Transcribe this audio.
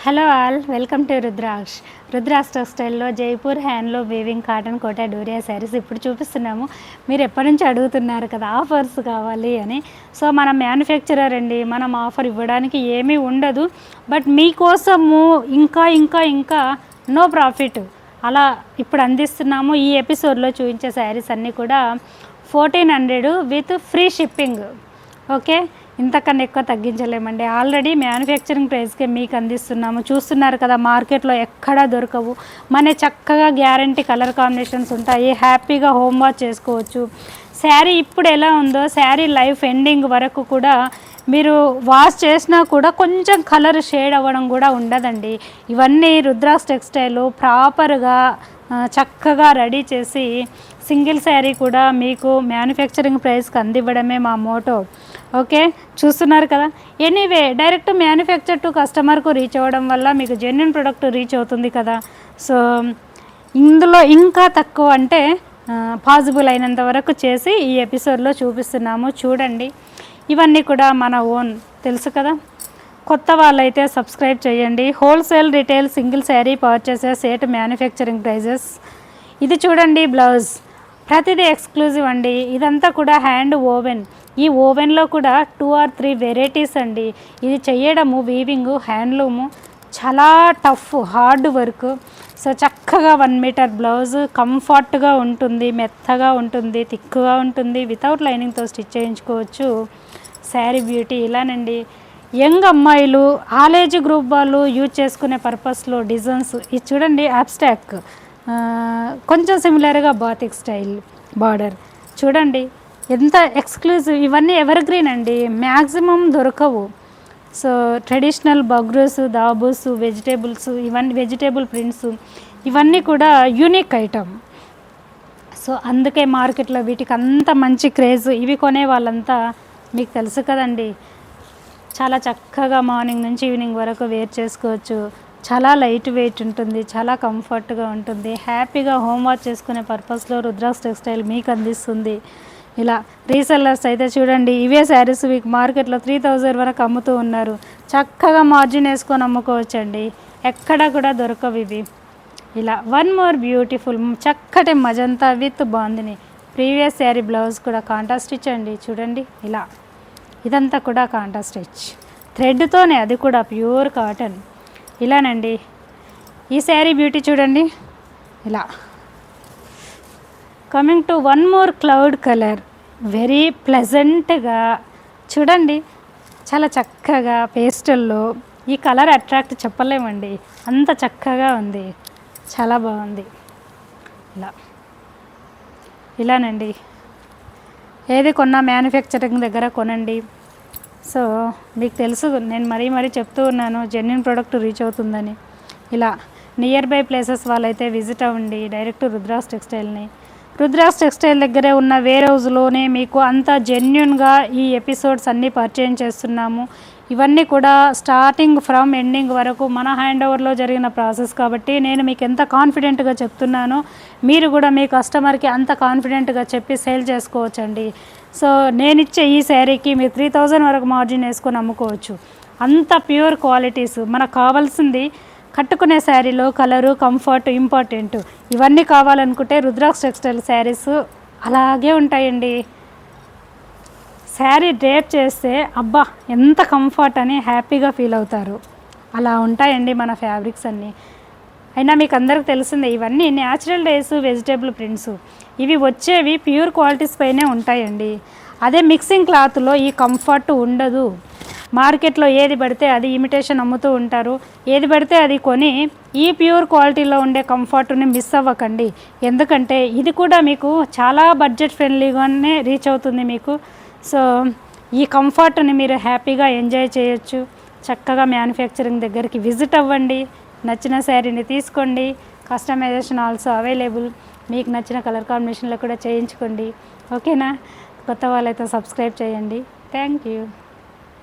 Hello all, welcome to Rudraksha టెక్స్టైల్లో Jaipur handloom weaving cotton Kota Doria saris ఇప్పుడు చూపిస్తున్నాము. మీరు ఎప్పటి నుంచి అడుగుతున్నారు కదా ఆఫర్స్ కావాలి అని. సో మనం మ్యానుఫ్యాక్చరర్ అండి, మనం ఆఫర్ ఇవ్వడానికి ఏమీ ఉండదు. బట్ మీకోసము ఇంకా నో ప్రాఫిట్ అలా ఇప్పుడు అందిస్తున్నాము. ఈ ఎపిసోడ్లో చూపించే శారీస్ అన్నీ కూడా 1400 విత్ ఫ్రీ షిప్పింగ్. ఓకే, ఇంతకన్నా ఎక్కువ తగ్గించలేమండి. ఆల్రెడీ మ్యానుఫ్యాక్చరింగ్ ప్రైస్కే మీకు అందిస్తున్నాము. చూస్తున్నారు కదా, మార్కెట్లో ఎక్కడా దొరకవు. మన చక్కగా గ్యారంటీ కలర్ కాంబినేషన్స్ ఉంటాయి. హ్యాపీగా హోమ్ వాష్ చేసుకోవచ్చు. శారీ ఇప్పుడు ఎలా ఉందో శారీ లైఫ్ ఎండింగ్ వరకు కూడా మీరు వాష్ చేసినా కూడా కొంచెం కలర్ షేడ్ అవ్వడం కూడా ఉండదండి. ఇవన్నీ రుద్రాక్ష టెక్స్టైల్ ప్రాపర్గా చక్కగా రెడీ చేసి సింగిల్ శారీ కూడా మీకు మ్యానుఫ్యాక్చరింగ్ ప్రైస్కి అందివ్వడమే మా మోటో. ఓకే, చూస్తున్నారు కదా. ఎనీవే, డైరెక్ట్ మ్యానుఫ్యాక్చర్ టు కస్టమర్కు రీచ్ అవ్వడం వల్ల మీకు జెన్యున్ ప్రోడక్ట్ రీచ్ అవుతుంది కదా. సో ఇందులో ఇంకా తక్కువ అంటే పాసిబుల్ అయినంత వరకు చేసి ఈ ఎపిసోడ్లో చూపిస్తున్నాము. చూడండి, ఇవన్నీ కూడా మన ఓన్, తెలుసు కదా. కొత్త వాళ్ళైతే సబ్స్క్రైబ్ చేయండి. Wholesale retail single sari purchases at manufacturing prices. ఇది చూడండి, బ్లౌజ్ ప్రతిదీ ఎక్స్క్లూజివ్ అండి. ఇదంతా కూడా హ్యాండ్ ఓవెన్. ఈ ఓవెన్లో కూడా 2 or 3 వెరైటీస్ అండి. ఇది చేయడము వీవింగ్ హ్యాండ్లూము చాలా టఫ్ హార్డ్ వర్క్. సో చక్కగా 1 మీటర్ బ్లౌజ్ కంఫర్ట్గా ఉంటుంది, మెత్తగా ఉంటుంది, థిక్గా ఉంటుంది. వితౌట్ లైనింగ్తో స్టిచ్ చేయించుకోవచ్చు. శారీ బ్యూటీ ఇలానండి. యంగ్ అమ్మాయిలు, ఆల్ ఏజ్ గ్రూప్ వాళ్ళు యూజ్ చేసుకునే పర్పస్లో డిజైన్స్ ఇది చూడండి. అబ్స్ట్రాక్ట్ కొంచెం సిమిలర్గా బాతిక్ స్టైల్ బార్డర్ చూడండి, ఎంత ఎక్స్క్లూజివ్. ఇవన్నీ ఎవర్ గ్రీన్ అండి, మ్యాక్సిమం దొరకవు. సో ట్రెడిషనల్ బగ్రూస్, దాబూస్, వెజిటేబుల్స్, ఇవన్నీ వెజిటేబుల్ ప్రింట్స్, ఇవన్నీ కూడా యూనిక్ ఐటమ్. సో అందుకే మార్కెట్లో వీటికి అంత మంచి క్రేజ్. ఇవి కొనే వాళ్ళంతా మీకు తెలుసు కదండి, చాలా చక్కగా మార్నింగ్ నుంచి ఈవినింగ్ వరకు వేర్ చేసుకోవచ్చు. చాలా లైట్ వెయిట్ ఉంటుంది, చాలా కంఫర్ట్గా ఉంటుంది. హ్యాపీగా హోమ్ వాష్ చేసుకునే పర్పస్లో రుద్రాక్ష టెక్స్టైల్ మీకు అందిస్తుంది. ఇలా రీసెల్లర్స్ అయితే చూడండి, ఇవే శారీస్ మీకు మార్కెట్లో 3000 వరకు అమ్ముతూ ఉన్నారు. చక్కగా మార్జిన్ వేసుకొని అమ్ముకోవచ్చండి, ఎక్కడ కూడా దొరకవు ఇవి. ఇలా వన్ మోర్ బ్యూటిఫుల్ చక్కటి magenta with bandhani previous sari blouse కూడా కాంట్రాస్ట్ స్టిచ్ అండి. చూడండి ఇలా, ఇదంతా కూడా కాంట్రాస్ట్ స్టిచ్ థ్రెడ్తోనే, అది కూడా ప్యూర్ కాటన్. ఇలానండి ఈ శారీ బ్యూటీ చూడండి. ఇలా coming to one more cloud colour, very ప్లెజెంట్గా చూడండి, చాలా చక్కగా పేస్టల్లో. ఈ కలర్ అట్రాక్ట్ చెప్పలేమండి, అంత చక్కగా ఉంది, చాలా బాగుంది. ఇలానండి, ఏది కొన్నా మ్యానుఫ్యాక్చరింగ్ దగ్గర కొనండి. సో మీకు తెలుసు, నేను మరీ చెప్తూ ఉన్నాను జెన్యున్ ప్రోడక్ట్ రీచ్ అవుతుందని. ఇలా నియర్ బై ప్లేసెస్ వాళ్ళైతే విజిట్ అవ్వండి డైరెక్ట్ రుద్రాక్ష టెక్స్టైల్ని. రుద్రాక్ష టెక్స్టైల్ దగ్గరే ఉన్న వేర్ హౌస్లోనే మీకు అంత జెన్యున్గా ఈ ఎపిసోడ్స్ అన్నీ పరిచయం చేస్తున్నాము. ఇవన్నీ కూడా స్టార్టింగ్ ఫ్రమ్ ఎండింగ్ వరకు మన హ్యాండ్ ఓవర్లో జరిగిన ప్రాసెస్ కాబట్టి నేను మీకు ఎంత కాన్ఫిడెంట్గా చెప్తున్నానో మీరు కూడా మీ కస్టమర్కి అంత కాన్ఫిడెంట్గా చెప్పి సేల్ చేసుకోవచ్చండి. సో నేను ఇచ్చే ఈ శారీకి మీరు 3000 వరకు మార్జిన్ వేసుకొని అమ్ముకోవచ్చు. అంత ప్యూర్ క్వాలిటీస్. మనకు కావాల్సింది కట్టుకునే శారీలో కలరు, కంఫర్ట్ ఇంపార్టెంట్. ఇవన్నీ కావాలనుకుంటే రుద్రాక్ష టెక్స్టైల్ శారీస్ అలాగే ఉంటాయండి. శారీ డ్రేప్ చేస్తే అబ్బా ఎంత కంఫర్ట్ అని హ్యాపీగా ఫీల్ అవుతారు. అలా ఉంటాయండి మన ఫ్యాబ్రిక్స్ అన్నీ. అయినా మీకు అందరికి తెలిసిందే, ఇవన్నీ న్యాచురల్ డేస్ వెజిటేబుల్ ప్రింట్స్. ఇవి వచ్చేవి ప్యూర్ క్వాలిటీస్ పైనే ఉంటాయండి. అదే మిక్సింగ్ క్లాత్లో ఈ కంఫర్ట్ ఉండదు. మార్కెట్లో ఏది పడితే అది ఇమిటేషన్ అమ్ముతూ ఉంటారు. ఏది పడితే అది కొని ఈ ప్యూర్ క్వాలిటీలో ఉండే కంఫర్ట్ని మిస్ అవ్వకండి. ఎందుకంటే ఇది కూడా మీకు చాలా బడ్జెట్ ఫ్రెండ్లీగానే రీచ్ అవుతుంది మీకు. సో ఈ కంఫర్ట్ని మీరు హ్యాపీగా ఎంజాయ్ చేయొచ్చు. చక్కగా మ్యానుఫ్యాక్చరింగ్ దగ్గరికి విజిట్ అవ్వండి, నచ్చిన శారీని తీసుకోండి. Customization also available. మీకు నచ్చిన కలర్ కాంబినేషన్లో కూడా చేయించుకోండి. ఓకేనా. కొత్త వాళ్ళైతే సబ్స్క్రైబ్ చేయండి. Thank you.